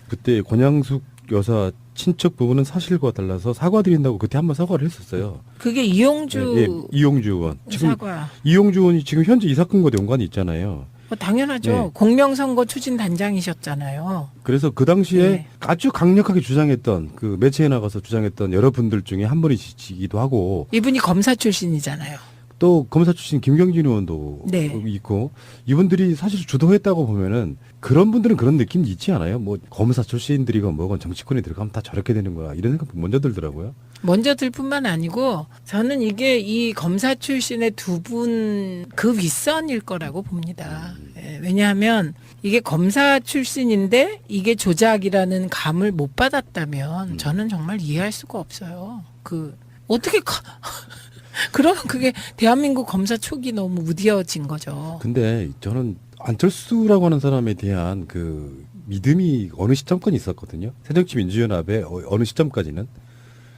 그때 권양숙 여사 친척 부분은 사실과 달라서 사과드린다고 그때 한번 사과를 했었어요. 그게 이용주 이용주 의원. 지금 사과. 이용주 의원이 지금 현재 이 사건과 연관이 있잖아요. 당연하죠. 네. 공명선거 추진 단장이셨잖아요. 그래서 그 당시에 네. 아주 강력하게 주장했던 그 매체에 나가서 주장했던 여러분들 중에 한 분이시기도 하고 이분이 검사 출신이잖아요. 또 검사 출신 김경진 의원도 네. 있고 이분들이 사실 주도했다고 보면은 그런 분들은 그런 느낌이 있지 않아요? 뭐 검사 출신들이건 뭐건 정치권에 들어가면 다 저렇게 되는 거야 이런 생각 먼저 들더라고요. 먼저 들 뿐만 아니고 저는 이게 이 검사 출신의 두 분 그 윗선일 거라고 봅니다. 예, 왜냐하면 이게 검사 출신인데 이게 조작이라는 감을 못 받았다면 저는 정말 이해할 수가 없어요. 어떻게 그러면 그게 대한민국 검사 촉이 너무 무뎌진 거죠. 근데 저는 안철수라고 하는 사람에 대한 그 믿음이 어느 시점까지 있었거든요. 새정치민주연합의 어느 시점까지는.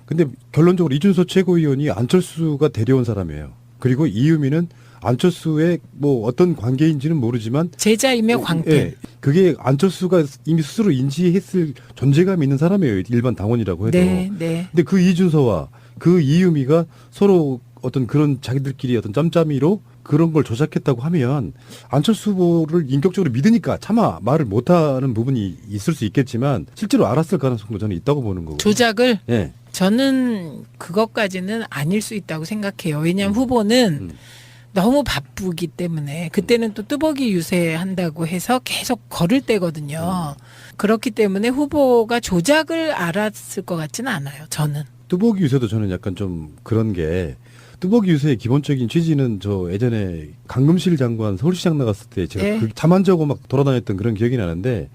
근데 결론적으로 이준서 최고위원이 안철수가 데려온 사람이에요. 그리고 이유미는 안철수의 뭐 어떤 관계인지는 모르지만 제자이며 광팬. 예, 그게 안철수가 이미 스스로 인지했을 존재감이 있는 사람이에요. 일반 당원이라고 해도. 네, 네. 근데 그 이준서와 그 이유미가 서로 어떤 그런 자기들끼리 어떤 짬짬이로 그런 걸 조작했다고 하면 안철수 후보를 인격적으로 믿으니까 차마 말을 못하는 부분이 있을 수 있겠지만 실제로 알았을 가능성도 저는 있다고 보는 거고. 조작을? 예. 저는 그것까지는 아닐 수 있다고 생각해요. 왜냐하면 후보는 너무 바쁘기 때문에 그때는 또 뚜벅이 유세한다고 해서 계속 걸을 때거든요. 그렇기 때문에 후보가 조작을 알았을 것 같지는 않아요. 저는. 뚜벅이 유세도 저는 약간 좀 그런 게 뚜벅이 유세의 기본적인 취지는 저 예전에 강금실 장관 서울시장 나갔을 때 제가 네. 그 잠안 자고 막 돌아다녔던 그런 기억이 나는데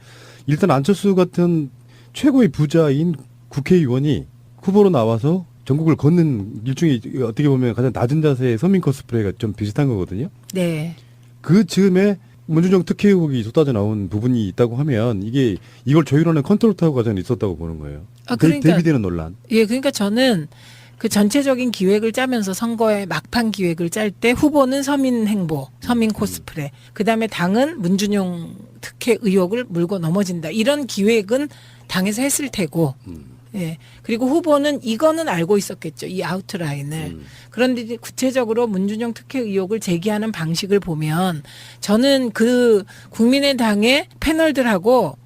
일단 안철수 같은 최고의 부자인 국회의원이 후보로 나와서 전국을 걷는 일종의 어떻게 보면 가장 낮은 자세의 서민 코스프레가 좀 비슷한 거거든요. 네. 그 즈음에 문준용 특혜 의혹이 쏟아져 나온 부분이 있다고 하면 이걸 조율하는 컨트롤 타워 과정이 있었다고 보는 거예요. 대비되는 논란. 예, 그러니까 저는 그 전체적인 기획을 짜면서 선거의 막판 기획을 짤 때 후보는 서민 행보, 서민 코스프레, 그다음에 당은 문준용 특혜 의혹을 물고 넘어진다. 이런 기획은 당에서 했을 테고. 예. 그리고 후보는 이거는 알고 있었겠죠. 이 아웃라인을. 그런데 이제 구체적으로 문준용 특혜 의혹을 제기하는 방식을 보면 저는 그 국민의당의 패널들하고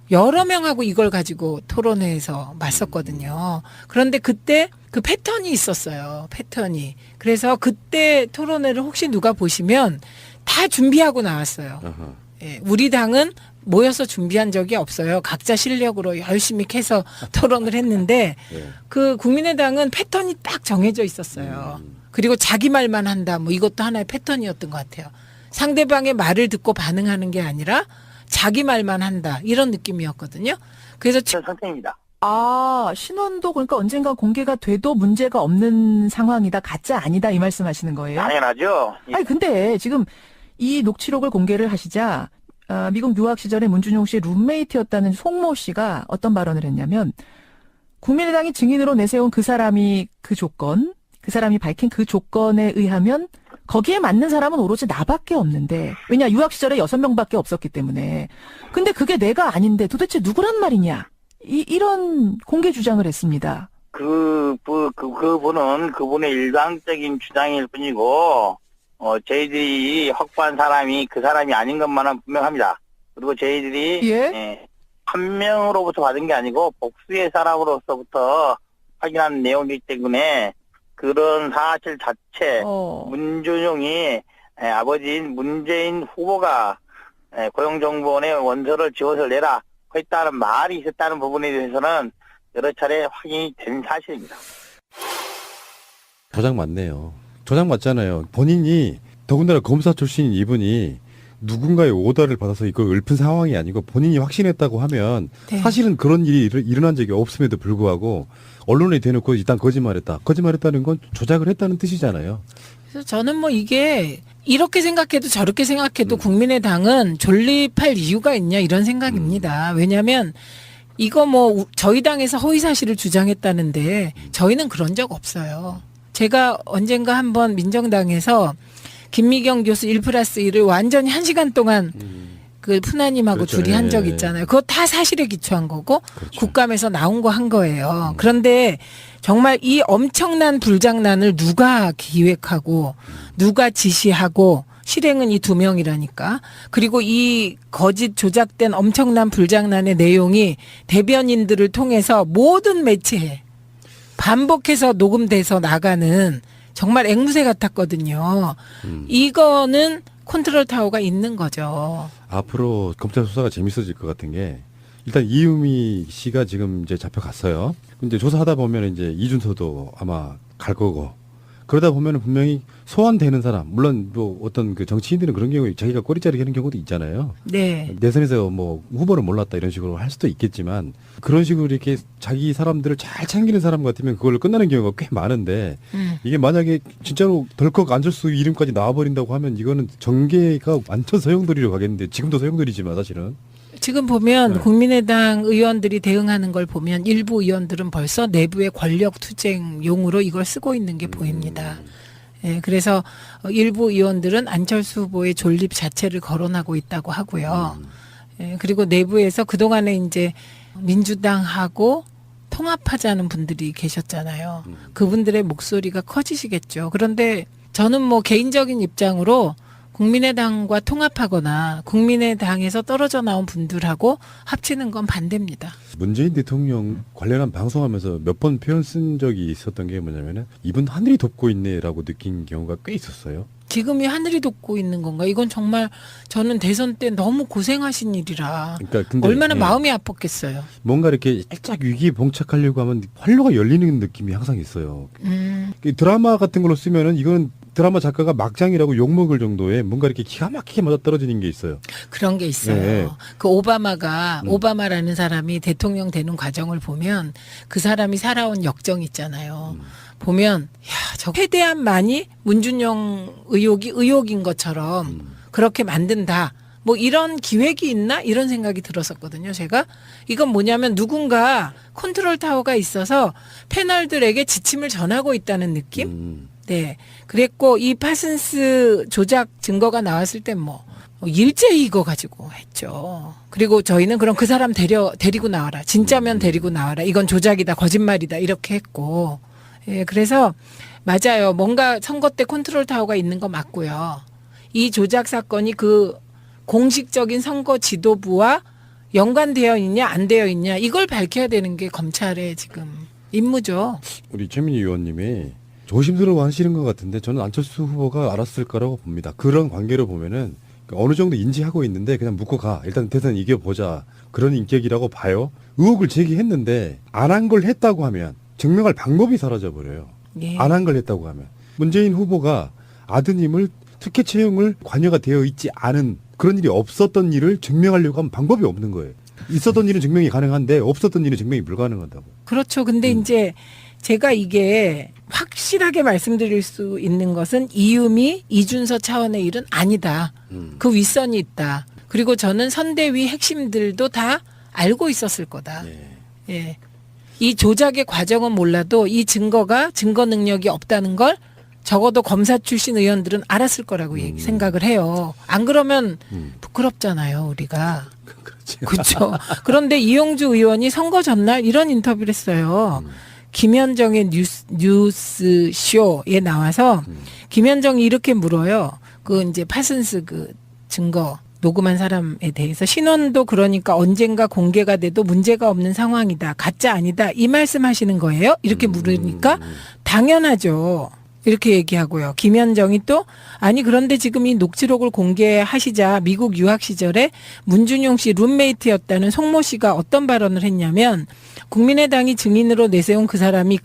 여러 명하고 이걸 가지고 토론회에서 맞섰거든요. 그런데 그때 그 패턴이 있었어요. 패턴이. 그래서 그때 토론회를 혹시 누가 보시면 다 준비하고 나왔어요. 아하. 예, 우리 당은 모여서 준비한 적이 없어요. 각자 실력으로 열심히 캐서 토론을 했는데 예. 그 국민의당은 패턴이 딱 정해져 있었어요. 그리고 자기 말만 한다. 뭐 이것도 하나의 패턴이었던 것 같아요. 상대방의 말을 듣고 반응하는 게 아니라 자기 말만 한다. 이런 느낌이었거든요. 그래서 그런 상태입니다. 아, 신원도 그러니까 언젠가 공개가 돼도 문제가 없는 상황이다. 가짜 아니다. 이 말씀하시는 거예요? 당연하죠. 예. 아니 근데 지금 이 녹취록을 공개를 하시자 미국 유학 시절에 문준용 씨의 룸메이트였다는 송모 씨가 어떤 발언을 했냐면 국민의당이 증인으로 내세운 그 사람이 그 조건, 그 사람이 밝힌 그 조건에 의하면 거기에 맞는 사람은 오로지 나밖에 없는데 왜냐 유학 시절에 6명밖에 없었기 때문에 근데 그게 내가 아닌데 도대체 누구란 말이냐 이런 공개 주장을 했습니다. 그분은 그분의 일방적인 주장일 뿐이고, 저희들이 확보한 사람이 그 사람이 아닌 것만은 분명합니다. 그리고 저희들이, 예? 한 명으로부터 받은 게 아니고, 복수의 사람으로서부터 확인한 내용이기 때문에, 그런 사실 자체, 문준용이 아버지인 문재인 후보가 고용정보원에 원서를 지워서 내라 했다는 말이 있었다는 부분에 대해서는 여러 차례 확인이 된 사실입니다. 조작 맞네요. 조작 맞잖아요. 본인이 더군다나 검사 출신인 이분이 누군가의 오더를 받아서 이걸 읊은 상황이 아니고 본인이 확신했다고 하면 네. 사실은 그런 일이 일어난 적이 없음에도 불구하고 언론에 대놓고 일단 거짓말했다. 거짓말했다는 건 조작을 했다는 뜻이잖아요. 그래서 저는 뭐 이게 이렇게 생각해도 저렇게 생각해도 국민의당은 존립할 이유가 있냐 이런 생각입니다. 왜냐하면 이거 뭐 저희 당에서 허위 사실을 주장했다는데 저희는 그런 적 없어요. 제가 언젠가 한번 민정당에서 김미경 교수 1+1을 완전히 1시간 동안 그 푸나님하고 그렇죠. 둘이 한 적 예. 있잖아요. 그거 다 사실에 기초한 거고 그렇죠. 국감에서 나온 거 한 거예요. 그런데 정말 이 엄청난 불장난을 누가 기획하고 누가 지시하고 실행은 이 2명이라니까. 그리고 이 거짓 조작된 엄청난 불장난의 내용이 대변인들을 통해서 모든 매체에 반복해서 녹음돼서 나가는 정말 앵무새 같았거든요. 이거는 컨트롤 타워가 있는 거죠. 앞으로 검찰 수사가 재밌어질 것 같은 게 일단 이유미 씨가 지금 이제 잡혀갔어요. 근데 조사하다 보면 이제 이준서도 아마 갈 거고 그러다 보면은 분명히 소환되는 사람 물론 뭐 어떤 그 정치인들은 그런 경우에 자기가 꼬리자리 하는 경우도 있잖아요. 네. 내선에서 뭐 후보를 몰랐다 이런 식으로 할 수도 있겠지만 그런 식으로 이렇게 자기 사람들을 잘 챙기는 사람 같으면 그걸로 끝나는 경우가 꽤 많은데 이게 만약에 진짜로 덜컥 안철수 이름까지 나와버린다고 하면 이거는 정계가 완전 소용돌이로 가겠는데 지금도 소용돌이지만 사실은 지금 보면 네. 국민의당 의원들이 대응하는 걸 보면 일부 의원들은 벌써 내부의 권력 투쟁용으로 이걸 쓰고 있는 게 보입니다. 예, 그래서 일부 의원들은 안철수 후보의 존립 자체를 거론하고 있다고 하고요. 예, 그리고 내부에서 그동안에 이제 민주당하고 통합하자는 분들이 계셨잖아요. 그분들의 목소리가 커지시겠죠. 그런데 저는 뭐 개인적인 입장으로 국민의당과 통합하거나 국민의당에서 떨어져 나온 분들하고 합치는 건 반대입니다. 문재인 대통령 관련한 방송하면서 몇 번 표현 쓴 적이 있었던 게 뭐냐면은 이분 하늘이 돕고 있네라고 느낀 경우가 꽤 있었어요. 지금이 하늘이 돋고 있는 건가? 이건 정말 저는 대선 때 너무 고생하신 일이라 그러니까 근데, 얼마나 예. 마음이 아팠겠어요. 뭔가 이렇게 살짝 위기에 봉착하려고 하면 활로가 열리는 느낌이 항상 있어요. 이 드라마 같은 걸로 쓰면은 이건 드라마 작가가 막장이라고 욕먹을 정도의 뭔가 이렇게 기가 막히게 맞아떨어지는 게 있어요. 그런 게 있어요. 네. 그 오바마라는 사람이 대통령 되는 과정을 보면 그 사람이 살아온 역정 있잖아요. 보면 저 최대한만이 문준영 의혹이 의혹인 것처럼 그렇게 만든다. 뭐 이런 기획이 있나 이런 생각이 들었었거든요. 제가 이건 뭐냐면 누군가 컨트롤 타워가 있어서 패널들에게 지침을 전하고 있다는 느낌. 네. 그랬고 이 파슨스 조작 증거가 나왔을 땐 뭐 일제히 이거 가지고 했죠. 그리고 저희는 그럼 그 사람 데리고 나와라. 진짜면 데리고 나와라. 이건 조작이다. 거짓말이다. 이렇게 했고. 예, 그래서 맞아요. 뭔가 선거 때 컨트롤 타워가 있는 거 맞고요. 이 조작 사건이 그 공식적인 선거 지도부와 연관되어 있냐 안 되어 있냐 이걸 밝혀야 되는 게 검찰의 지금 임무죠. 우리 최민희 의원님이 조심스러워 하시는 것 같은데 저는 안철수 후보가 알았을 거라고 봅니다. 그런 관계로 보면은 어느 정도 인지하고 있는데 그냥 묻고 가. 일단 대선 이겨보자. 그런 인격이라고 봐요. 의혹을 제기했는데 안 한 걸 했다고 하면 증명할 방법이 사라져버려요. 예. 안 한 걸 했다고 하면. 문재인 후보가 아드님을 특혜 채용을 관여가 되어 있지 않은 그런 일이 없었던 일을 증명하려고 하면 방법이 없는 거예요. 있었던 일은 증명이 가능한데 없었던 일은 증명이 불가능하다고. 그렇죠. 근데 이제 제가 이게 확실하게 말씀드릴 수 있는 것은 이유미, 이준서 차원의 일은 아니다. 그 윗선이 있다. 그리고 저는 선대위 핵심들도 다 알고 있었을 거다. 예. 이 조작의 과정은 몰라도 이 증거 능력이 없다는 걸 적어도 검사 출신 의원들은 알았을 거라고 생각을 해요. 안 그러면 부끄럽잖아요, 우리가. 그렇죠. 그런데 이용주 의원이 선거 전날 이런 인터뷰를 했어요. 김현정의 뉴스쇼에 나와서 김현정이 이렇게 물어요. 그 이제 파슨스 그 증거 녹음한 사람에 대해서 신원도 그러니까 언젠가 공개가 돼도 문제가 없는 상황이다. 가짜 아니다. 이 말씀하시는 거예요? 이렇게 물으니까 당연하죠. 이렇게 얘기하고요. 김현정이 또 아니 그런데 지금 이 녹취록을 공개하시자 미국 유학 시절에 문준용 씨 룸메이트였다는 송모 씨가 어떤 발언을 했냐면 국민의당이 증인으로 내세운 그 사람이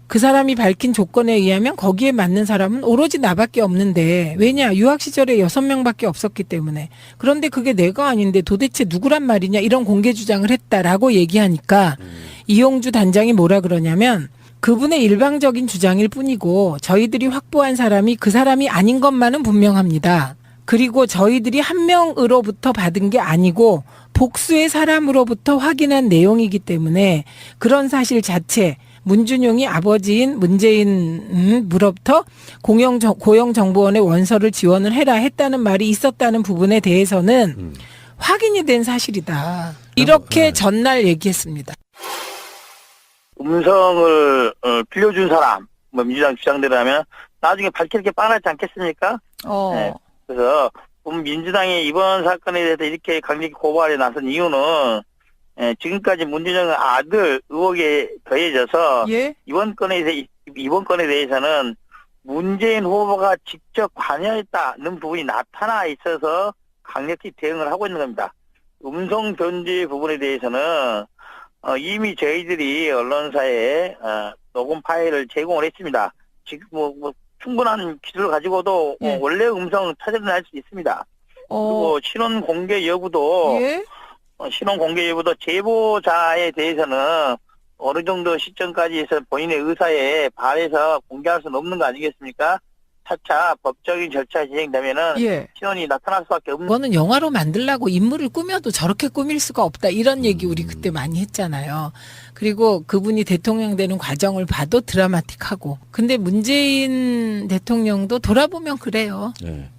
그 사람이 밝힌 조건에 의하면 거기에 맞는 사람은 오로지 나밖에 없는데 왜냐 유학 시절에 6명밖에 없었기 때문에 그런데 그게 내가 아닌데 도대체 누구란 말이냐 이런 공개 주장을 했다라고 얘기하니까 이용주 단장이 뭐라 그러냐면 그분의 일방적인 주장일 뿐이고 저희들이 확보한 사람이 그 사람이 아닌 것만은 분명합니다. 그리고 저희들이 한 명으로부터 받은 게 아니고 복수의 사람으로부터 확인한 내용이기 때문에 그런 사실 자체 문준용이 아버지인 문재인으로부터 고용정보원에 원서를 지원을 해라 했다는 말이 있었다는 부분에 대해서는 확인이 된 사실이다. 이렇게 전날 얘기했습니다. 음성을 빌려준 사람, 뭐 민주당 주장대로라면 나중에 밝힐 게 뻔하지 않겠습니까? 네. 그래서 민주당이 이번 사건에 대해서 이렇게 강력히 고발에 나선 이유는 지금까지 문준영의 아들 의혹에 더해져서 이번 건에 대해서는 문재인 후보가 직접 관여했다는 부분이 나타나 있어서 강력히 대응을 하고 있는 겁니다. 음성 변제 부분에 대해서는 이미 저희들이 언론사에 녹음 파일을 제공을 했습니다. 지금 뭐 충분한 기술을 가지고도 원래 음성을 찾아낼 수 있습니다. 그리고 신원 공개 여부도 제보자에 대해서는 어느 정도 시점까지 해서 본인의 의사에 반해서 공개할 수는 없는 거 아니겠습니까? 차차 법적인 절차가 진행되면은 신원이 나타날 수밖에 없는. 그거는 영화로 만들라고 인물을 꾸며도 저렇게 꾸밀 수가 없다. 이런 얘기 우리 그때 많이 했잖아요. 그리고 그분이 대통령 되는 과정을 봐도 드라마틱하고. 근데 문재인 대통령도 돌아보면 그래요.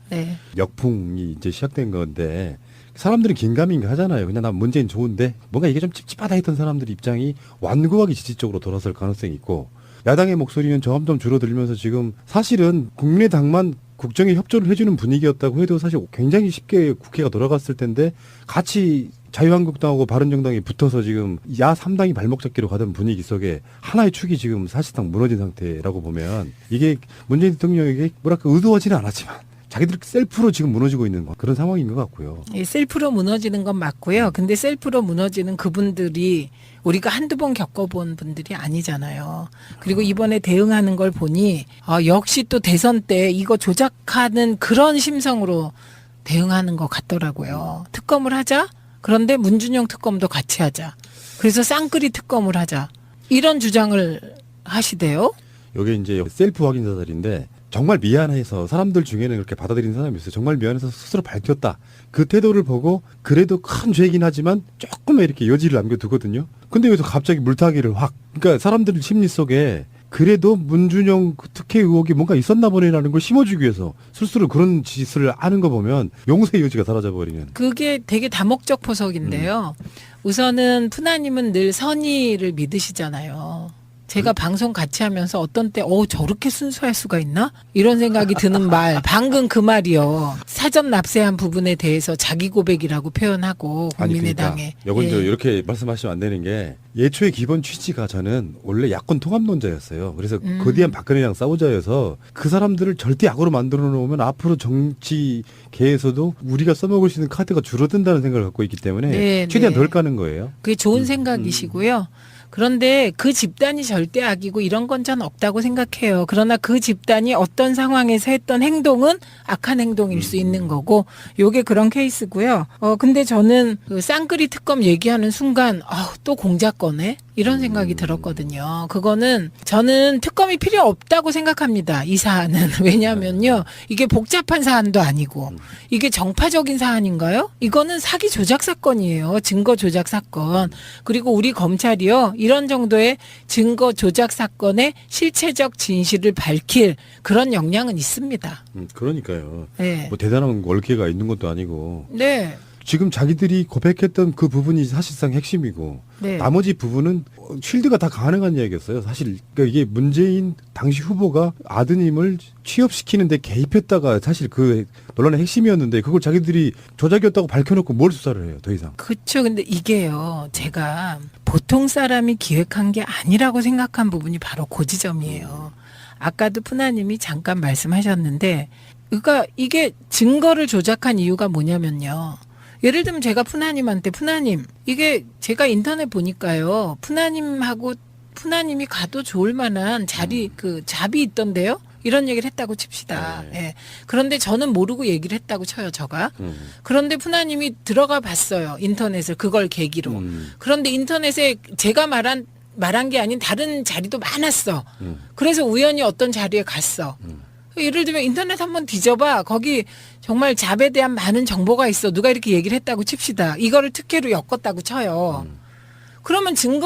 네. 역풍이 이제 시작된 건데 사람들은 긴가민가 하잖아요. 그냥 난 문재인 좋은데 뭔가 이게 좀 찝찝하다 했던 사람들 입장이 완고하게 지지 쪽으로 돌아설 가능성이 있고 야당의 목소리는 점점 줄어들면서 지금 사실은 국민의당만 국정에 협조를 해주는 분위기였다고 해도 사실 굉장히 쉽게 국회가 돌아갔을 텐데 같이 자유한국당하고 바른정당이 붙어서 지금 야 3당이 발목 잡기로 가던 분위기 속에 하나의 축이 지금 사실상 무너진 상태라고 보면 이게 문재인 대통령에게 뭐랄까 의도하지는 않았지만 자기들 셀프로 지금 무너지고 있는 그런 상황인 것 같고요. 예, 셀프로 무너지는 건 맞고요. 근데 셀프로 무너지는 그분들이 우리가 한두 번 겪어본 분들이 아니잖아요. 그리고 이번에 대응하는 걸 보니 역시 또 대선 때 이거 조작하는 그런 심성으로 대응하는 것 같더라고요. 특검을 하자. 그런데 문준용 특검도 같이 하자. 그래서 쌍끌이 특검을 하자. 이런 주장을 하시대요. 이게 이제 셀프 확인 자살인데 정말 미안해서 사람들 중에는 그렇게 받아들이는 사람이 있어요. 정말 미안해서 스스로 밝혔다. 그 태도를 보고 그래도 큰 죄이긴 하지만 조금 이렇게 여지를 남겨두거든요. 근데 여기서 갑자기 물타기를 확. 그러니까 사람들 심리 속에 그래도 문준용 특혜 의혹이 뭔가 있었나 보네라는 걸 심어주기 위해서 스스로 그런 짓을 하는 거 보면 용서의 여지가 사라져버리는. 그게 되게 다목적 포석인데요. 우선은 푸나님은 늘 선의를 믿으시잖아요. 제가 방송 같이 하면서 어떤 때 저렇게 순수할 수가 있나? 이런 생각이 드는 말. 방금 그 말이요. 사전 납세한 부분에 대해서 자기 고백이라고 표현하고 국민의당에. 그러니까 예. 이렇게 말씀하시면 안 되는 게 예초의 기본 취지가 저는 원래 야권 통합론자였어요. 그래서 거대한 박근혜랑 싸우자여서 그 사람들을 절대 약으로 만들어 놓으면 앞으로 정치계에서도 우리가 써먹을 수 있는 카드가 줄어든다는 생각을 갖고 있기 때문에 네, 최대한 네. 덜 까는 거예요. 그게 좋은 생각이시고요. 그런데 그 집단이 절대 악이고 이런 건 전 없다고 생각해요. 그러나 그 집단이 어떤 상황에서 했던 행동은 악한 행동일 수 있는 거고 요게 그런 케이스고요. 근데 저는 그 쌍끌이 특검 얘기하는 순간 또 공작거네? 이런 생각이 들었거든요. 그거는 저는 특검이 필요 없다고 생각합니다. 이 사안은. 왜냐하면요. 이게 복잡한 사안도 아니고 이게 정파적인 사안인가요? 이거는 사기 조작 사건이에요. 증거 조작 사건. 그리고 우리 검찰이요. 이런 정도의 증거 조작 사건의 실체적 진실을 밝힐 그런 역량은 있습니다. 그러니까요. 네. 뭐 대단한 월계가 있는 것도 아니고. 네. 지금 자기들이 고백했던 그 부분이 사실상 핵심이고 네. 나머지 부분은 쉴드가 다 가능한 이야기였어요. 사실 그러니까 이게 문재인 당시 후보가 아드님을 취업시키는데 개입했다가 사실 그 논란의 핵심이었는데 그걸 자기들이 조작이었다고 밝혀놓고 뭘 수사를 해요. 더 이상. 그렇죠. 근데 이게요. 제가 보통 사람이 기획한 게 아니라고 생각한 부분이 바로 그 지점이에요. 아까도 푸나님이 잠깐 말씀하셨는데 그러니까 이게 증거를 조작한 이유가 뭐냐면요. 예를 들면 제가 푸나님한테 푸나님 이게 제가 인터넷 보니까요. 푸나님이 가도 좋을 만한 자리 그 잡이 있던데요. 이런 얘기를 했다고 칩시다. 네. 예. 그런데 저는 모르고 얘기를 했다고 쳐요, 저가. 그런데 푸나님이 들어가 봤어요. 인터넷을 그걸 계기로. 그런데 인터넷에 제가 말한 게 아닌 다른 자리도 많았어. 그래서 우연히 어떤 자리에 갔어. 예를 들면 인터넷 한번 뒤져봐. 거기 정말 잡에 대한 많은 정보가 있어. 누가 이렇게 얘기를 했다고 칩시다. 이거를 특혜로 엮었다고 쳐요. 그러면 증거